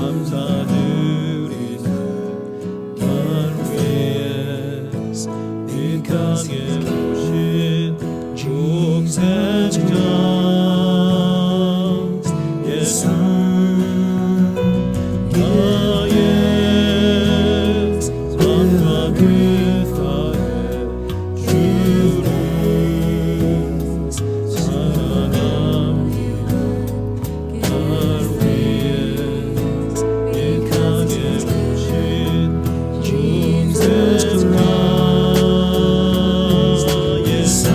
감사드리세 날 위해 빛나게 오신 중생자 예수 나의 삶과 그 땅에 주를 사랑합니다 날 위해 빛나게 오신 중생자 예수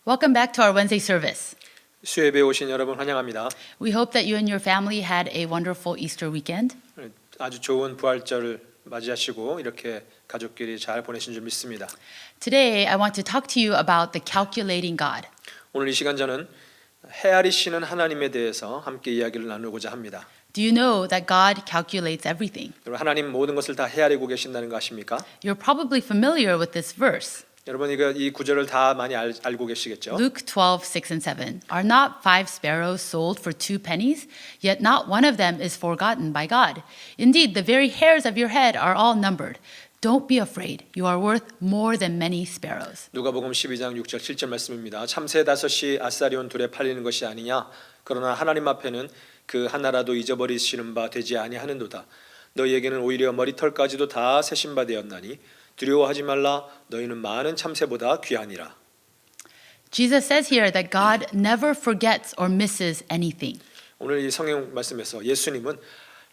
Welcome back to our Wednesday service. 수요예배에 오신 여러분 환영합니다. We hope that you and your family had a wonderful Easter weekend. 아주 좋은 부활절을 맞이하시고 이렇게 가족끼리 잘 보내신 줄 믿습니다. Today, I want to talk to you about the calculating God. 오늘 이 시간 저는 헤아리시는 하나님에 대해서 함께 이야기를 나누고자 합니다. Do you know that God calculates everything? 여러분 하나님 모든 것을 다 헤아리고 계신다는 거 아십니까? You're probably familiar with this verse. 여러분 이 구절을 다 많이 알고 계시겠죠? Luke 12:6 and 7. Are not 5 sparrows sold for 2 pennies? Yet not one of them is forgotten by God. Indeed, the very hairs of your head are all numbered. Don't be afraid. You are worth more than many sparrows. 누가복음 12장 6절 7절 말씀입니다. 참새 5이 아사리온 둘에 팔리는 것이 아니냐? 그러나 하나님 앞에는 그 하나라도 잊어버리시는 바 되지 아니하는도다. 너희에게는 오히려 머리털까지도 다 세신 바 되었나니 두려워하지 말라. 너희는 많은 참새보다 귀하니라. Jesus says here that God never forgets or misses anything. 오늘 이 성경 말씀에서 예수님은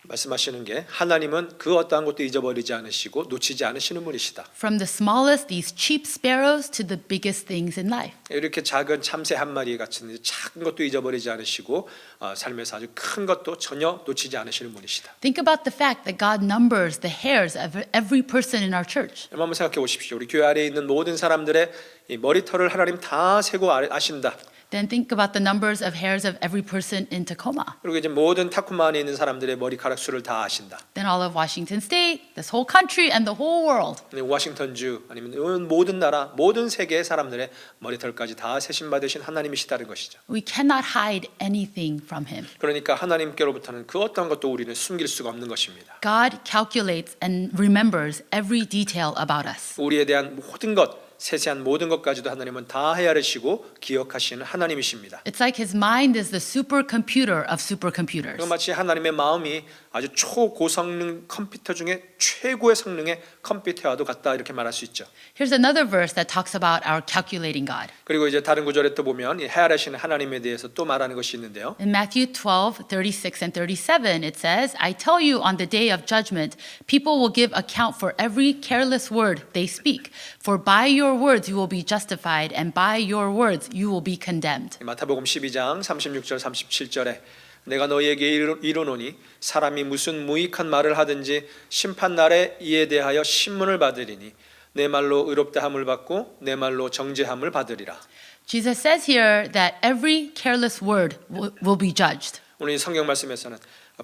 말씀하시는 게 하나님은 그 어떠한 것도 잊어버리지 않으시고 놓치지 않으시는 분이시다. From the smallest, these cheap sparrows, to the biggest things in life. 이렇게 작은 참새 한 마리 같은 작은 것도 잊어버리지 않으시고 삶에서 아주 큰 것도 전혀 놓치지 않으시는 분이시다. Think about the fact that God numbers the hairs of every person in our church. 여러분 한번 생각해 보십시오. 우리 교회 안에 있는 모든 사람들의 이 머리털을 하나님 다 세고 아신다. Then think about the numbers of hairs of every person in Tacoma. 그리고 이제 모든 타쿠마 안에 있는 사람들의 머리카락 수를 다 아신다. Then all of Washington State, this whole country, and the whole world. 워싱턴주 아니면 모든 나라, 모든 세계의 사람들의 머리털까지 다 세신 받으신 하나님이시다는 것이죠. We cannot hide anything from him. 그러니까 하나님께로부터는 그 어떤 것도 우리는 숨길 수가 없는 것입니다. God calculates and remembers every detail about us. 우리에 대한 모든 것, 세세한 모든 것까지도 하나님은 다 헤아리시고 기억하시는 하나님이십니다. It's like his mind is the supercomputer of supercomputers. 마치 하나님의 마음이 아주 초고성능 컴퓨터 중에 최고의 성능의 컴퓨터와도 같다 이렇게 말할 수 있죠. Here's another verse that talks about our calculating God. 그리고 이제 다른 구절에 또 보면 이 헤아리시는 하나님에 대해서 또 말하는 것이 있는데요. In Matthew 12:36 and 37, it says, I tell you, on the day of judgment, people will give account for every careless word they speak. For by your words you will be justified, and by your words you will be condemned. 마태복음 12장 36절 37절에 내가 너희에게 이르노니 사람이 무슨 무익한 말을 하든지 심판 날에 이에 대하여 신문을 받으리니 내 말로 의롭다 함을 받고 내 말로 정죄함을 받으리라. Jesus says here that every careless word will be judged. 오늘 이 성경 말씀에서는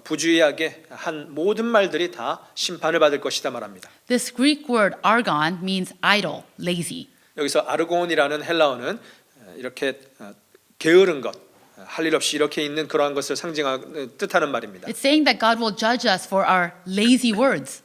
부주의하게 한 모든 말들이 다 심판을 받을 것이다 말합니다. This Greek word argon means idle, lazy. 여기서 아르곤이라는 헬라어는 이렇게 게으른 것, 할 일 없이 이렇게 있는 그러한 것을 상징하는 뜻하는 말입니다. It's saying that God will judge us for our lazy words.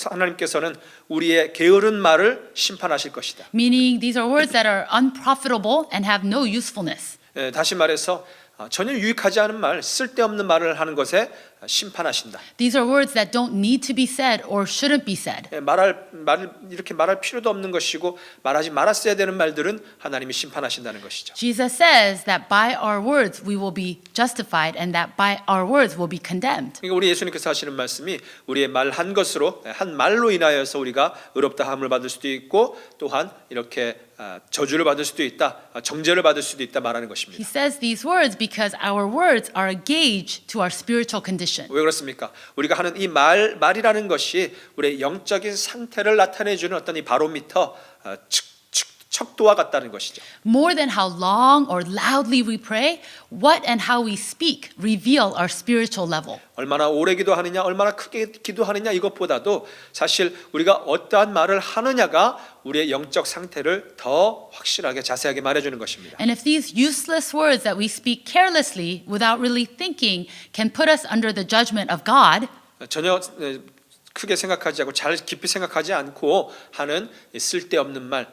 하나님께서는 우리의 게으른 말을 심판하실 것이다. Meaning these are words that are unprofitable and have no usefulness. 다시 말해서 전혀 유익하지 않은 말, 쓸데없는 말을 하는 것에 심판하신다. These are words that don't need to be said or shouldn't be said. 이렇게 말할 필요도 없는 것이고 말하지 말았어야 되는 말들은 하나님이 심판하신다는 것이죠. Jesus says that by our words we will be justified and that by our words we'll be condemned. 그러니까 우리 예수님께서 하시는 말씀이 우리의 말 한 것으로 한 말로 인하여서 우리가 의롭다 함을 받을 수도 있고 또한 이렇게 저주를 받을 수도 있다, 정죄를 받을 수도 있다 말하는 He 것입니다. says these words because our words are a gauge to our spiritual condition. 왜 그렇습니까? 우리가 하는 이 말이라는 것이 우리의 영적인 상태를 나타내주는 어떤 이 바로미터, 척도와 같다는 것이죠. More than how long or loudly we pray, what and how we speak reveal our spiritual level. 얼마나 오래 기도하느냐, 얼마나 크게 기도하느냐 이것보다도 사실 우리가 어떠한 말을 하느냐가 우리의 영적 상태를 더 확실하게 자세하게 말해주는 것입니다. And if these useless words that we speak carelessly without really thinking can put us under the judgment of God, 전혀 크게 생각하지 않고 잘 깊이 생각하지 않고 하는 쓸데없는 말,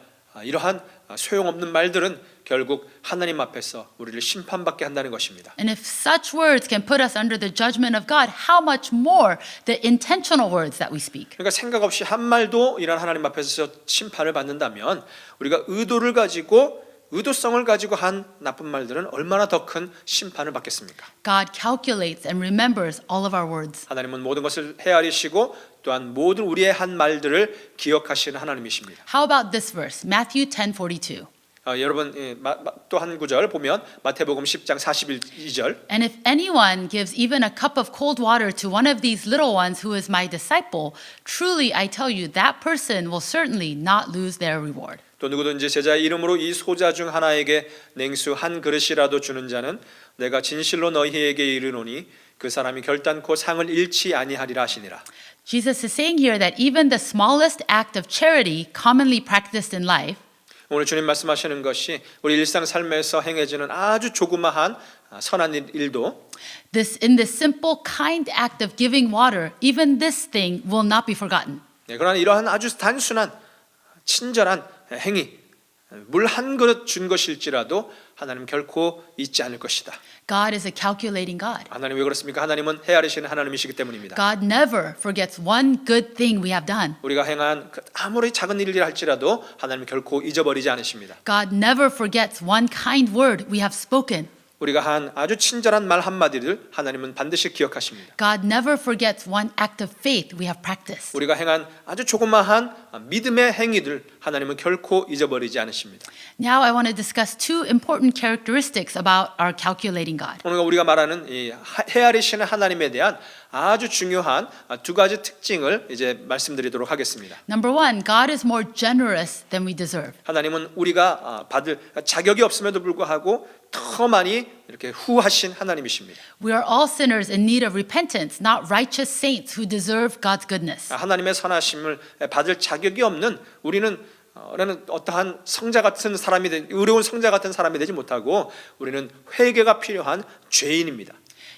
이러한 소용없는 말들은 결국 하나님 앞에서 우리를 심판받게 한다는 것입니다. and if such words can put us under the judgment of God, how much more the intentional words that we speak. 그러니까 생각 없이 한 말도 이런 하나님 앞에서 심판을 받는다면 우리가 의도성을 가지고 한 나쁜 말들은 얼마나 더 큰 심판을 받겠습니까? God calculates and remembers all of our words. 하나님은 모든 것을 헤아리시고 또한 모든 우리의 한 말들을 기억하시는 하나님이십니다. How about this verse, Matthew 10:42? 여러분 또 한 구절 보면 마태복음 10장 42절 And if anyone gives even a cup of cold water to one of these little ones who is my disciple, truly I tell you that person will certainly not lose their reward. 또 누구든지 제자의 이름으로 이 소자 중 하나에게 냉수 한 그릇이라도 주는 자는 내가 진실로 너희에게 이르노니 그 사람이 결단코 상을 잃지 아니하리라 하시니라. Jesus is saying here that even the smallest act of charity commonly practiced in life 오늘 주님 말씀하시는 것이 우리 일상 삶에서 행해지는 아주 조그마한 선한 일도 in this simple kind act of giving water, even this thing will not be forgotten. 그러나 이러한 아주 단순한 친절한 행위 물 한 그릇 준 것일지라도 하나님 결코 잊지 않을 것이다. God is a calculating God. 하나님 왜 그렇습니까? 하나님은 헤아리시는 하나님이시기 때문입니다. God never forgets one good thing we have done. 우리가 행한 아무리 작은 일이라 할지라도 하나님은 결코 잊어버리지 않으십니다. God never forgets one kind word we have spoken. 우리가 한 아주 친절한 말 한마디를 하나님은 반드시 기억하십니다. God never forgets one act of faith we have practiced. 우리가 행한 아주 조그마한 믿음의 행위들 하나님은 결코 잊어버리지 않으십니다. Now I want to discuss two important characteristics about our calculating God. 오늘 우리가 말하는 이 헤아리시는 하나님에 대한 아주 중요한 두 가지 특징을 이제 말씀드리도록 하겠습니다. Number one, God is more generous than we deserve. 하나님은 우리가 받을 자격이 없음에도 불구하고 더 많이 이렇게 후하신 하나님이십니다. We are all sinners in need of repentance, not righteous saints who deserve God's goodness. 하나님의 선하심을 받을 자격이 없는 우리는 어떠한 성자 같은 사람이 의로운 성자 같은 사람이 되지 못하고 우리는 회개가 필요한 죄인입니다.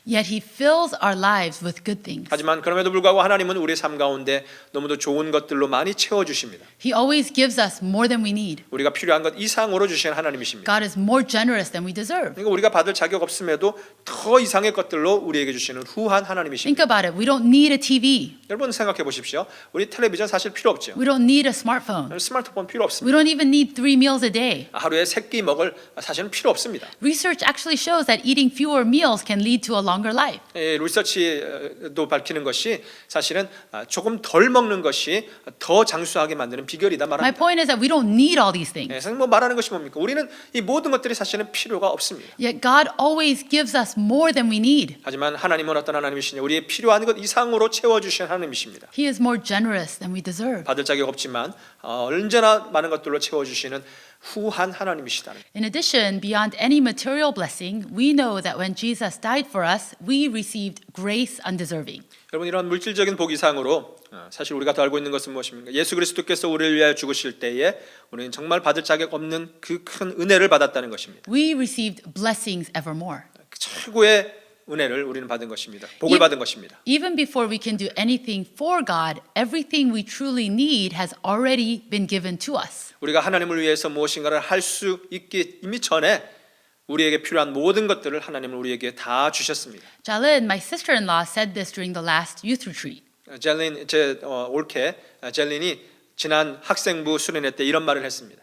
Yet He fills our lives with good things. 하지만 그럼에도 불구하고 하나님은 우리의 삶 가운데 너무도 좋은 것들로 많이 채워주십니다. He always gives us more than we need. 우리가 필요한 것 이상으로 주시는 하나님이십니다. God is more generous than we deserve. 그러니까 우리가 받을 자격 없음에도 더 이상의 것들로 우리에게 주시는 후한 하나님이십니다. Think about it. We don't need a TV. 여러분 생각해 보십시오. 우리 텔레비전 사실 필요 없죠. We don't need a smartphone. 스마트폰 필요 We 없습니다. don't even need 3 meals a day. 하루에 3끼 먹을 사실은 필요 없습니다. Research actually shows that eating fewer meals can lead to a longer life. 리서치도 밝히는 것이 사실은 조금 덜 먹는 것이 더 장수하게 만드는 비결이다 My 말합니다. point is that we don't need all these things. 사실 뭐 말하는 것이 뭡니까? 우리는 이 모든 것들이 사실은 필요가 없습니다. Yet God always gives us more than we need. 하지만 하나님은 어떤 하나님이시냐? 우리의 필요한 것 이상으로 채워주시는 하나님이십니다. He is more generous than we deserve. 받을 자격 없지만 언제나 많은 것들로 채워주시는 후한 하나님이시다는. In addition, beyond any material blessing, we know that when Jesus died for us, we received grace undeserving. 여러분 이런 물질적인 복 이상으로 사실 우리가 더 알고 있는 것은 무엇입니까? 예수 그리스도께서 우리를 위하여 죽으실 때에 우리는 정말 받을 자격 없는 그 큰 은혜를 받았다는 것입니다. We received blessings evermore. 최고의 은혜를 우리는 받은 것입니다. 복을 받은 것입니다. Even before we can do anything for God, everything we truly need has already been given to us. 우리가 하나님을 위해서 무엇인가를 할 수 있기 이미 전에 우리에게 필요한 모든 것들을 하나님은 우리에게 다 주셨습니다. Jalin, my sister-in-law, said this during the last youth retreat. 젤린 올케 젤린이 지난 학생부 수련회 때 이런 말을 했습니다.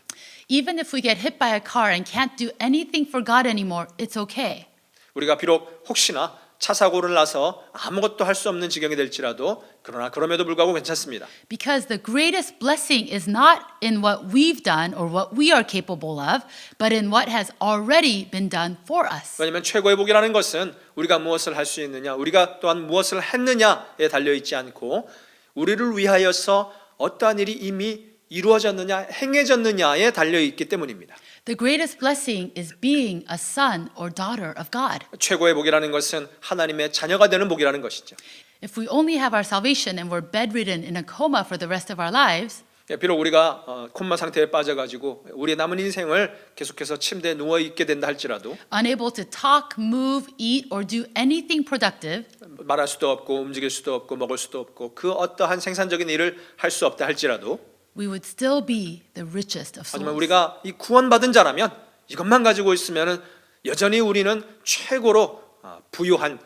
Even if we get hit by a car and can't do anything for God anymore, it's okay. 우리가 비록 혹시나 차 사고를 나서 아무것도 할 수 없는 지경이 될지라도 그러나 그럼에도 불구하고 괜찮습니다. Because the greatest blessing is not in what we've done or what we are capable of, but in what has already been done for us. 왜냐하면 최고의 복이라는 것은 우리가 무엇을 할 수 있느냐, 우리가 또한 무엇을 했느냐에 달려 있지 않고 우리를 위하여서 어떠한 일이 이미 이루어졌느냐, 행해졌느냐에 달려 있기 때문입니다. The greatest blessing is being a son or daughter of God. 최고의 복이라는 것은 하나님의 자녀가 되는 복이라는 것이죠. If we only have our salvation and we're bedridden in a coma for the rest of our lives, 비록 우리가 콤마 상태에 빠져가지고 우리의 남은 인생을 계속해서 침대에 누워 있게 된다 할지라도 unable to talk, move, eat, or do anything productive, 말할 수도 없고 움직일 수도 없고 먹을 수도 없고 그 어떠한 생산적인 일을 할 수 없다 할지라도 we would still be the richest of 하지만 souls. 우리가 이 구원받은 자라면 이것만 가지고 있으면은 여전히 우리는 최고로 부유한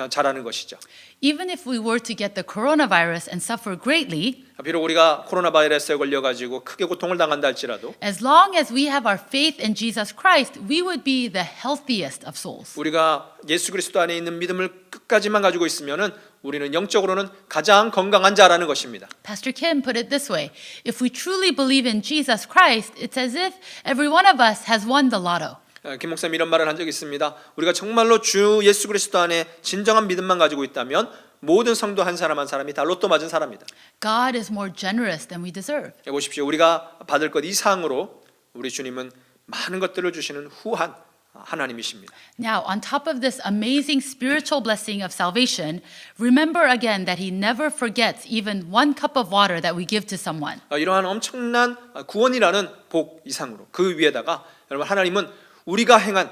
자라는 것이죠. Even if we were to get the coronavirus and suffer greatly, 비록 우리가 코로나 바이러스에 걸려가지고 크게 고통을 당한다 할지라도 as long as we have our faith in Jesus Christ, we would be the healthiest of souls. 우리가 예수 그리스도 안에 있는 믿음을 끝까지만 가지고 있으면은 우리는 영적으로는 가장 건강한 자라는 것입니다. Pastor Kim put it this way: if we truly believe in Jesus Christ, it's as if every one of us has won the lotto. 김 목사님 이런 말을 한 적이 있습니다. 우리가 정말로 주 예수 그리스도 안에 진정한 믿음만 가지고 있다면 모든 성도 한 사람 한 사람이 다 로또 맞은 사람이다. God is more generous than we deserve. 보십시오. 우리가 받을 것 이상으로 우리 주님은 많은 것들을 주시는 후한 하나님이십니다. Now, on top of this amazing spiritual blessing of salvation, remember again that He never forgets even one cup of water that we give to someone. 이러한 엄청난 구원이라는 복 이상으로 그 위에다가 여러분 하나님은 우리가 행한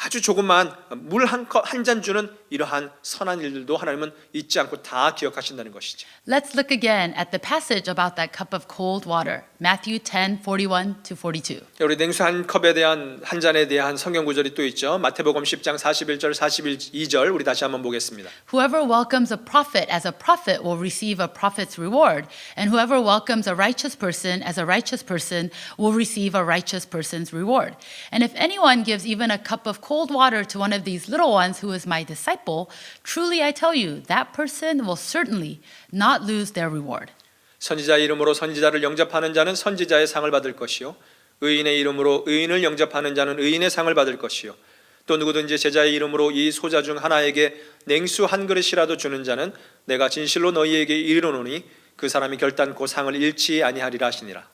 아주 조그마한 물 한 잔 주는 이러한 선한 일들도 하나님은 잊지 않고 다 기억하신다는 것이죠. Let's look again at the passage about that cup of cold water. Matthew 10:41 to 42. 우리 냉수 한 컵에 대한 한 잔에 대한 성경 구절이 또 있죠. 마태복음 10장 41절 42절 우리 다시 한번 보겠습니다. Whoever welcomes a prophet as a prophet will receive a prophet's reward, and whoever welcomes a righteous person as a righteous person will receive a righteous person's reward. And if anyone gives even a cup of cold water to one of these little ones who is my disciple, truly I tell you, that person will certainly not lose their reward. 선지자의 이름으로 선지자를 영접하는 자는 선지자의 상을 받을 것이요 의인의 이름으로 의인을 영접하는 자는 의인의 상을 받을 것이요 또 누구든지 제자의 이름으로 이 소자 중 하나에게 냉수 한 그릇이라도 주는 자는 내가 진실로 너희에게 이르노니 그 사람이 결단코 상을 잃지 아니하리라 하시니라.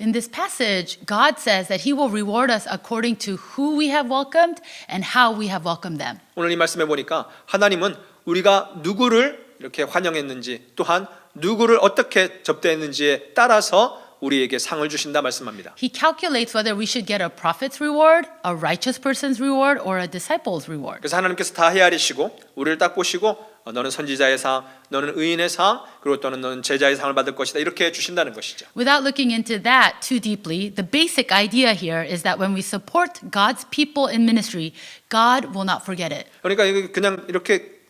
In this passage, God says that He will reward us according to who we have welcomed and how we have welcomed them. 오늘 이 말씀에 보니까 하나님은 우리가 누구를 이렇게 환영했는지 또한 누구를 어떻게 접대했는지에 따라서 우리에게 상을 주신다 말씀합니다. He calculates whether we should get a prophet's reward, a righteous person's reward, or a disciple's reward. 그래서 하나님께서 다 헤아리시고 우리를 딱 보시고 너는 선지자의 상, 너는 의인의 상, 그리고 또는 너는 제자의 상을 받을 것이다 이렇게 주신다는 것이죠. Without looking into that too deeply, the basic idea here is that when we support God's people in ministry, God will not forget it. 그러니까 이게 그냥 이렇게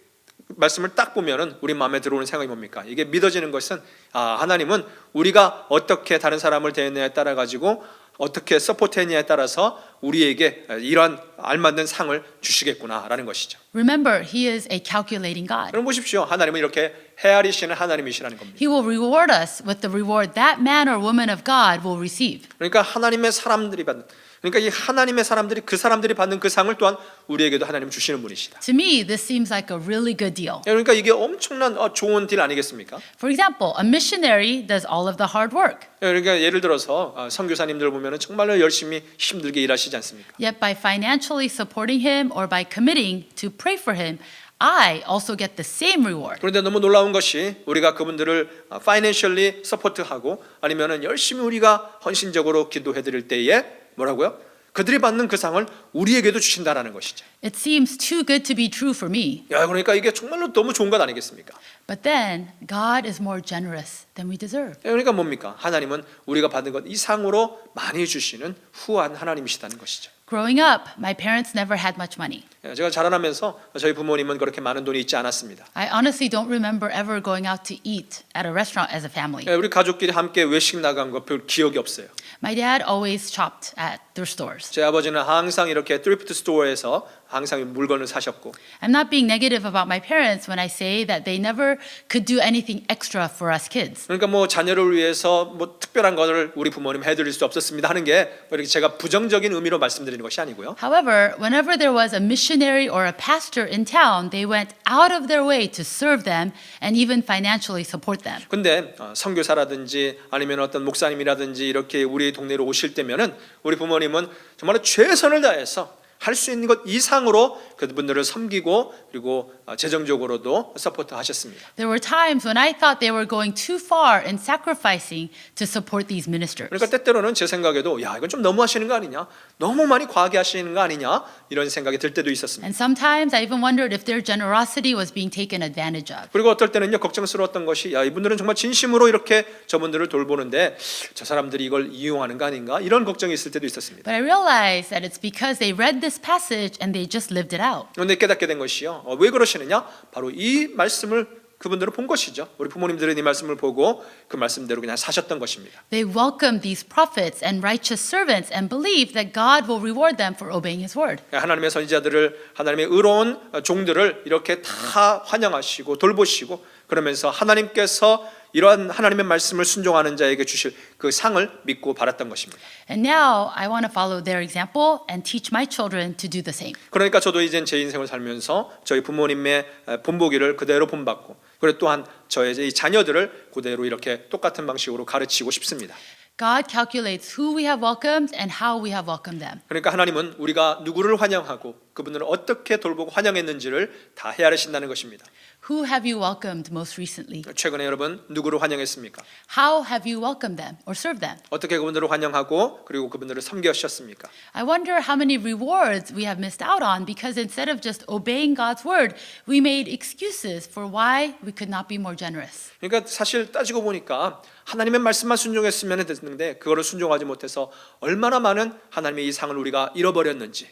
말씀을 딱 보면은 우리 마음에 들어오는 생각이 뭡니까? 이게 믿어지는 것은 하나님은 우리가 어떻게 다른 사람을 대했느냐에 따라 가지고 어떻게 서포트했느냐에 따라서 우리에게 이러한 알맞는 상을 주시겠구나라는 것이죠. Remember, He is a calculating God. 여러분 보십시오. 하나님은 이렇게 헤아리시는 하나님이시라는 겁니다. He will reward us with the reward that man or woman of God will receive. 그러니까 하나님의 사람들이 받는 그러니까 이 하나님의 사람들이 그 사람들이 받는 그 상을 또한 우리에게도 하나님 주시는 분이시다. To me, this seems like a really good deal. 그러니까 이게 엄청난 좋은 딜 아니겠습니까? For example, a missionary does all of the hard work. 그러니까 예를 들어서 선교사님들 보면은 정말로 열심히 힘들게 일하시지 않습니까? Yet by financially supporting him or by committing to pray for him, I also get the same reward. 그런데 너무 놀라운 것이 우리가 그분들을 financially support하고 아니면은 열심히 우리가 헌신적으로 기도해 드릴 때에 뭐라고요? 그들이 받는 그 상을 우리에게도 주신다라는 것이죠. It seems too good to be true for me. 야, 그러니까 이게 정말로 너무 좋은 것 아니겠습니까? But then God is more generous than we deserve. 그러니까 뭡니까? 하나님은 우리가 받은 것 이상으로 많이 주시는 후한 하나님이시다는 것이죠. Growing up, my parents never had much money. 제가 자라나면서 저희 부모님은 그렇게 많은 돈이 있지 않았습니다. I honestly don't remember ever going out to eat at a restaurant as a family. 우리 가족끼리 함께 외식 나간 거 별 기억이 없어요. My dad always shopped at their stores. 제 아버지는 항상 이렇게 thrift 스토어에서 항상 물건을 사셨고. I'm not being negative about my parents when I say that they never could do anything extra for us kids. 그러니까 뭐 자녀를 위해서 뭐 특별한 것을 우리 부모님 해드릴 수 없었습니다 하는 게 이렇게 제가 부정적인 의미로 말씀드리는 것이 아니고요. However, whenever there was a missionary or a pastor in town, they went out of their way to serve them and even financially support them. 근데 선교사라든지 아니면 어떤 목사님이라든지 이렇게 우리 동네로 오실 때면은 우리 부모님은 정말로 최선을 다해서 할 수 있는 것 이상으로 그분들을 섬기고 그리고 재정적으로도 서포트 하셨습니다. There were times when I thought they were going too far in sacrificing to support these ministers. 그러니까 때때로는 제 생각에도 야 이건 좀 너무 하시는 거 아니냐, 너무 많이 과하게 하시는 거 아니냐 이런 생각이 들 때도 있었습니다. And sometimes I even wondered if their generosity was being taken advantage of. 그리고 어떨 때는요 걱정스러웠던 것이 야 이분들은 정말 진심으로 이렇게 저분들을 돌보는데 저 사람들이 이걸 이용하는 거 아닌가 이런 걱정이 있을 때도 있었습니다. But I realized that it's because they read this passage and they just lived it out. 그런데 깨닫게 된 것이요 왜 그러시느냐 바로 이 말씀을 그분들은 본 것이죠. 우리 부모님들은 이 말씀을 보고 그 말씀대로 그냥 사셨던 것입니다. They welcomed these prophets and righteous servants and believed that God will reward them for obeying His word. 하나님의 선지자들을 하나님의 의로운 종들을 이렇게 다 환영하시고 돌보시고 그러면서 하나님께서 이러한 하나님의 말씀을 순종하는 자에게 주실 그 상을 믿고 바랐던 것입니다. And now I want to follow their example and teach my children to do the same. 그러니까 저도 이젠 제 인생을 살면서 저희 부모님의 본보기를 그대로 본받고 그리고 또한 저의 이 자녀들을 그대로 이렇게 똑같은 방식으로 가르치고 싶습니다. God calculates who we have welcomed and how we have welcomed them. 그러니까 하나님은 우리가 누구를 환영하고 그분들을 어떻게 돌보고 환영했는지를 다 헤아리신다는 것입니다. Who have you welcomed most recently? 최근에 여러분 누구를 환영했습니까? How have you welcomed them or served them? 어떻게 그분들을 환영하고 그리고 그분들을 섬기셨습니까? I wonder how many rewards we have missed out on because instead of just obeying God's word, we made excuses for why we could not be more generous. 그러니까 사실 따지고 보니까 하나님의 말씀만 순종했으면 됐는데 그거를 순종하지 못해서 얼마나 많은 하나님의 이 상을 우리가 잃어버렸는지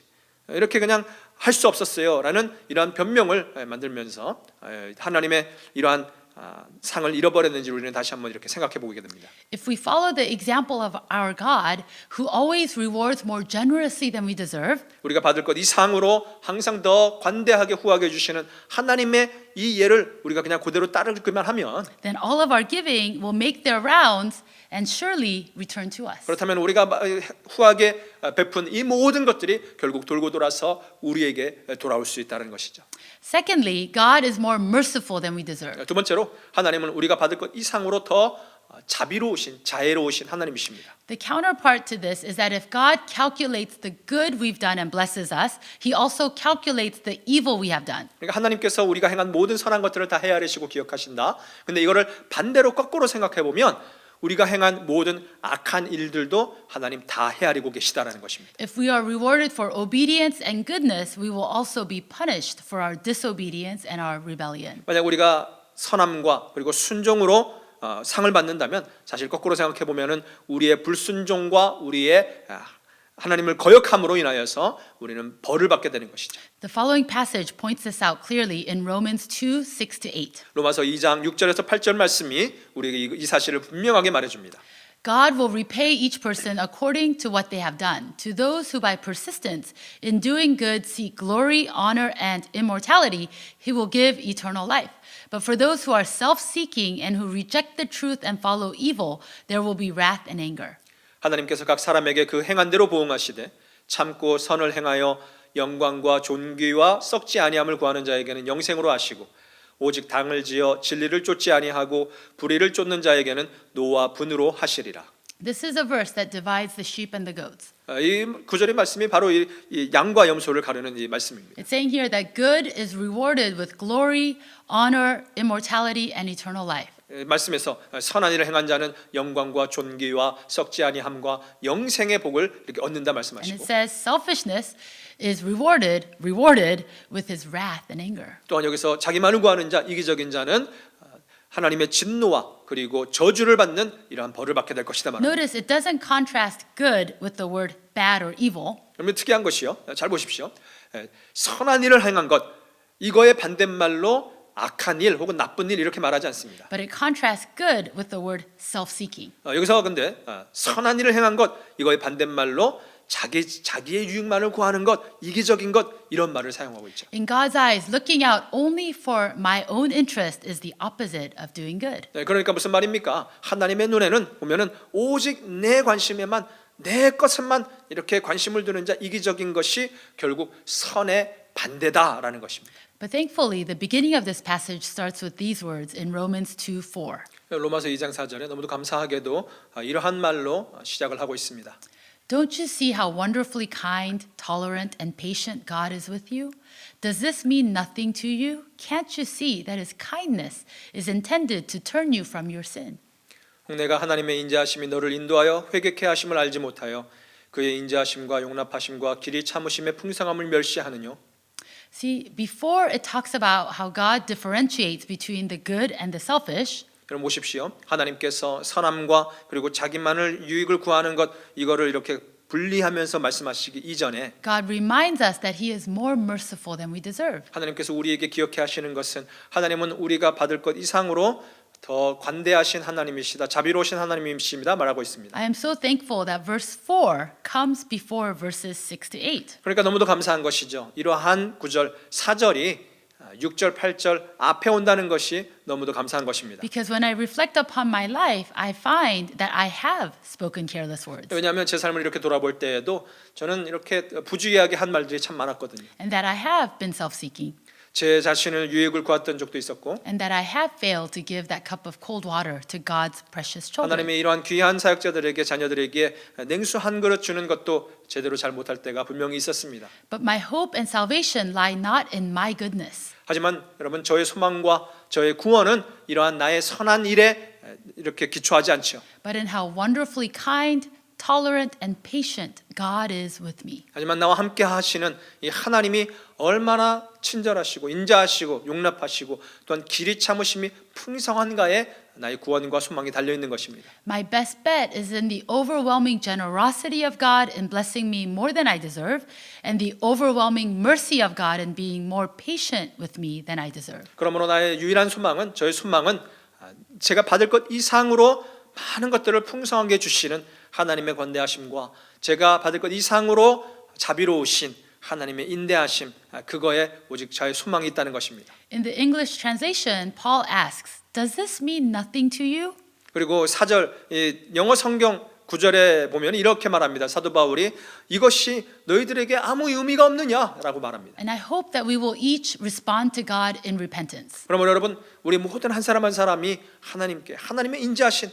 이렇게 그냥 할 수 없었어요 라는 이러한 변명을 만들면서 하나님의 이러한 상을 잃어버렸는지 우리는 다시 한번 이렇게 생각해 보게 됩니다. If we follow the example of our God, who always rewards more generously than we deserve, 우리가 받을 것 이상으로 항상 더 관대하게 후하게 주시는 하나님의 이 예를 우리가 그냥 그대로 따르기만 하면, then all of our giving will make their rounds and surely return to us. 그렇다면 우리가 후하게 베푼 이 모든 것들이 결국 돌고 돌아서 우리에게 돌아올 수 있다는 것이죠. Secondly, God is more merciful than we deserve. 두 번째로 하나님은 우리가 받을 것 이상으로 더 자비로우신 자애로우신 하나님이십니다. The counterpart to this is that if God calculates the good we've done and blesses us, He also calculates the evil we have done. 그러니까 하나님께서 우리가 행한 모든 선한 것들을 다 헤아리시고 기억하신다. 근데 이거를 반대로 거꾸로 생각해 보면 우리가 행한 모든 악한 일들도 하나님 다 헤아리고 계시다라는 것입니다. If we are rewarded for obedience and goodness, we will also be punished for our disobedience and our rebellion. 만약 우리가 선함과 그리고 순종으로 상을 받는다면 사실 거꾸로 생각해 보면은 우리의 불순종과 우리의 하나님을 거역함으로 인하여서 우리는 벌을 받게 되는 것이죠. The following passage points this out clearly in Romans 2, 6-8. 로마서 2장 6절에서 8절 말씀이 우리에게 이 사실을 분명하게 말해줍니다. God will repay each person according to what they have done. To those who by persistence in doing good seek glory, honor, and immortality, He will give eternal life. But for those who are self-seeking and who reject the truth and follow evil, there will be wrath and anger. 하나님께서 각 사람에게 그 행한 대로 보응하시되 참고 선을 행하여 영광과 존귀와 썩지 아니함을 구하는 자에게는 영생으로 하시고 오직 당을 지어 진리를 쫓지 아니하고 불의를 쫓는 자에게는 노와 분으로 하시리라. This is a verse that divides the sheep and the goats. 이 구절의 말씀이 바로 이 양과 염소를 가르는 이 말씀입니다. It's saying here that good is rewarded with glory, honor, immortality, and eternal life. 말씀에서 선한 일을 행한 자는 영광과 존귀와 썩지 아니함과 영생의 복을 이렇게 얻는다 And 말씀하시고 it says selfishness is rewarded with his wrath and anger. 또한 여기서 자기만을 구하는 자 이기적인 자는 하나님의 진노와 그리고 저주를 받는 이러한 벌을 받게 될 것이다 말합니다. Notice it doesn't contrast good with the word bad or evil. 그러면 특이한 것이요. 잘 보십시오. 선한 일을 행한 것 이거의 반대말로 악한 일 혹은 나쁜 일 이렇게 말하지 않습니다. But it contrasts good with the word self-seeking. 여기서 근데 선한 일을 행한 것 이거의 반대말로 자기의 유익만을 구하는 것, 이기적인 것 이런 말을 사용하고 있죠. In God's eyes, looking out only for my own interest is the opposite of doing good. 네, 그러니까 무슨 말입니까? 하나님의 눈에는 보면은 오직 내 관심에만 내 것에만 이렇게 관심을 두는 자 이기적인 것이 결국 선의 반대다라는 것입니다. But thankfully, the beginning of this passage starts with these words in Romans 2:4. 로마서 2장 4절에 너무도 감사하게도 이러한 말로 시작을 하고 있습니다. Don't you see how wonderfully kind, tolerant, and patient God is with you? Does this mean nothing to you? Can't you see that His kindness is intended to turn you from your sin? 내가 하나님의 인자하심이 너를 인도하여 회개케 하심을 알지 못하여 그의 인자하심과 용납하심과 길이 참으심의 풍성함을 멸시하느뇨. See, before it talks about how God differentiates between the good and the selfish, 여러분 보십시오. 하나님께서 선함과 그리고 자기만을 유익을 구하는 것 이거를 이렇게 분리하면서 말씀하시기 이전에 God reminds us that He is more merciful than we deserve. 하나님께서 우리에게 기억해 하시는 것은 하나님은 우리가 받을 것 이상으로 더 관대하신 하나님이시다. 자비로우신 하나님이십니다. 말하고 있습니다. I am so thankful that verse 4 comes before verses 6-8. 그러니까 너무도 감사한 것이죠. 이러한 9절, 4절이 6절, 8절 앞에 온다는 것이 너무도 감사한 것입니다. Because when I reflect upon my life, I find that I have spoken careless words. 왜냐하면 제 삶을 이렇게 돌아볼 때에도 저는 이렇게 부주의하게 한 말들이 참 많았거든요. And that I have been self-seeking. 제 자신을 유익을 구했던 적도 있었고 And that I have failed to give that cup of cold water to God's precious children. 하나님의 이러한 귀한 사역자들에게 자녀들에게 냉수 한 그릇 주는 것도 제대로 잘 못할 때가 분명히 있었습니다. But my hope and salvation lie not in my goodness. 하지만 여러분 저의 소망과 저의 구원은 이러한 나의 선한 일에 이렇게 기초하지 않죠. But in how wonderfully kind, tolerant, and patient. God is with me. 하지만 나와 함께 하시는 이 하나님이 얼마나 친절하시고 인자하시고 용납하시고 또한 길이 참으심이 풍성한가에 나의 구원과 소망이 달려 있는 것입니다. My best bet is in the overwhelming generosity of God in blessing me more than I deserve, and the overwhelming mercy of God in being more patient with me than I deserve. 그러므로 나의 유일한 소망은 저의 소망은 제가 받을 것 이상으로 많은 것들을 풍성하게 주시는 하나님의 권대하심과 제가 받을 것 이상으로 자비로우신 하나님의 인대하심, 그거에 오직 저의 소망이 있다는 것입니다. In the English translation, Paul asks, "Does this mean nothing to you?" 그리고 4절 영어 성경 9절에 보면 이렇게 말합니다. 사도 바울이 이것이 너희들에게 아무 의미가 없느냐라고 말합니다. And I hope that we will each respond to God in repentance. 그러면 여러분, 우리 모든 한 사람 한 사람이 하나님의 인자하신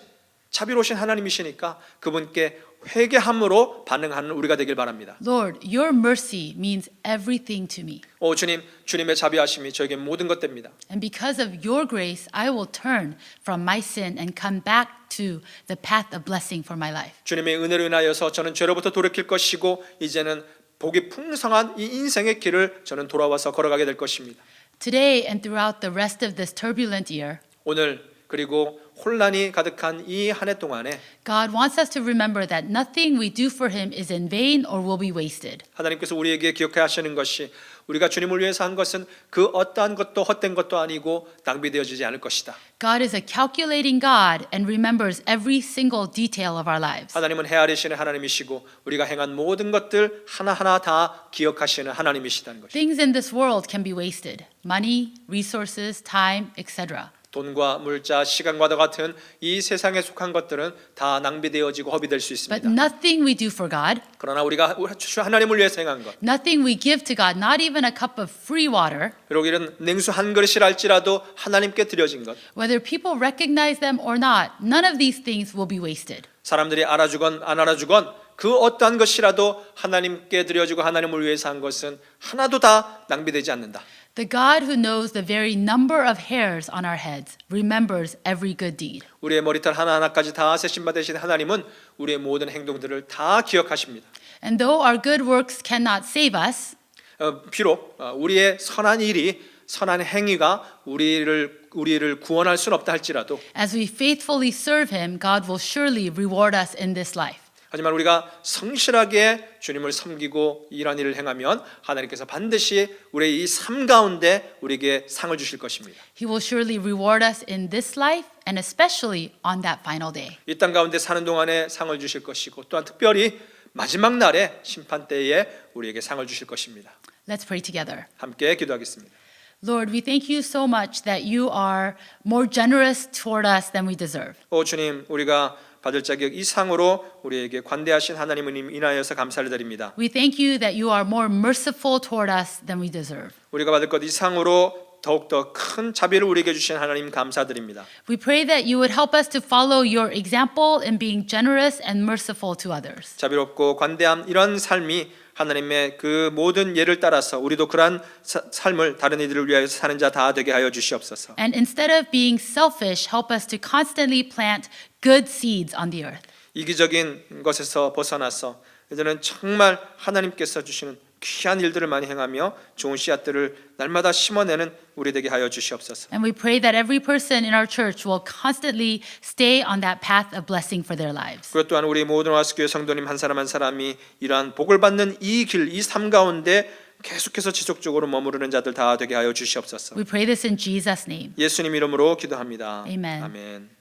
자비로우신 하나님이시니까 그분께 회개함으로 반응하는 우리가 되길 바랍니다. Lord, your mercy means everything to me. 오 주님, 주님의 자비하심이 저에게 모든 것 됩니다. And because of your grace, I will turn from my sin and come back to the path of blessing for my life. 주님의 은혜로 인하여서 저는 죄로부터 돌이킬 것이고 이제는 복이 풍성한 이 인생의 길을 저는 돌아와서 걸어가게 될 것입니다. Today and throughout the rest of this turbulent year, 오늘 그리고 혼란이 가득한 이 한 해 동안에 God wants us to remember that nothing we do for Him is in vain or will be wasted. 하나님께서 우리에게 기억해야 하시는 것이 우리가 주님을 위해서 한 것은 그 어떠한 것도 헛된 것도 아니고 낭비되어지지 않을 것이다. God is a calculating God and remembers every single detail of our lives. 하나님은 헤아리시는 하나님이시고 우리가 행한 모든 것들 하나하나 다 기억하시는 하나님이시다는 것입니다. Things in this world can be wasted. Money, resources, time, etc. 돈과 물자, 시간과도 같은 이 세상에 속한 것들은 다 낭비되어지고 허비될 수 But 있습니다. nothing we do for God, 그러나 우리가 하나님을 위해서 행한 것, nothing we give to God, not even a cup of free water, 그리고 이런 냉수 한 그릇이랄지라도 하나님께 드려진 것, whether people recognize them or not, none of these things will be wasted. 사람들이 알아주건 안 알아주건 그 어떠한 것이라도 하나님께 드려지고 하나님을 위해서 한 것은 하나도 다 낭비되지 않는다. The God who knows the very number of hairs on our heads remembers every good deed. 우리의 머리털 하나하나까지 다 세신 받으신 하나님은 우리의 모든 행동들을 다 기억하십니다. And though our good works cannot save us, 비록 우리의 선한 일이 선한 행위가 우리를 구원할 수는 없다 할지라도 as we faithfully serve Him, God will surely reward us in this life. 하지만 우리가 성실하게 주님을 섬기고 이런 일을 행하면 하나님께서 반드시 우리의 이 삶 가운데 우리에게 상을 주실 것입니다. He will surely reward us in this life and especially on that final day. 이 땅 가운데 사는 동안에 상을 주실 것이고 또한 특별히 마지막 날에 심판 때에 우리에게 상을 주실 것입니다. Let's pray together. 함께 기도하겠습니다. Lord, we thank you so much that you are more generous toward us than we deserve. 오 주님, 우리가 받을 자격 이상으로 우리에게 관대하신 하나님을 인하여서 감사를 드립니다. We thank you that you are more merciful toward us than we deserve. 우리가 받을 것 이상으로 더욱더 큰 자비를 우리에게 주신 하나님 감사드립니다. We pray that you would help us to follow your example in being generous and merciful to others. 자비롭고 관대함 이런 삶이 하나님의 그 모든 예를 따라서 우리도 그러한 삶을 다른 이들을 위하여 사는 자 다 되게 하여 주시옵소서. And instead of being selfish, help us to constantly plant good seeds on the earth. 이기적인 것에서 벗어나서 이제는 정말 하나님께서 주시는 귀한 일들을 많이 행하며 좋은 씨앗들을 날마다 심어내는 우리 되게 하여 주시옵소서. And we pray that every person in our church will constantly stay on that path of blessing for their lives. 그것 또한 우리 모든 와스교회 성도님 한 사람 한 사람이 이러한 복을 받는 이 길, 이 삶 가운데 계속해서 지속적으로 머무르는 자들 다 되게 하여 주시옵소서. We pray this in Jesus' name. 예수님 이름으로 기도합니다. Amen. 아멘.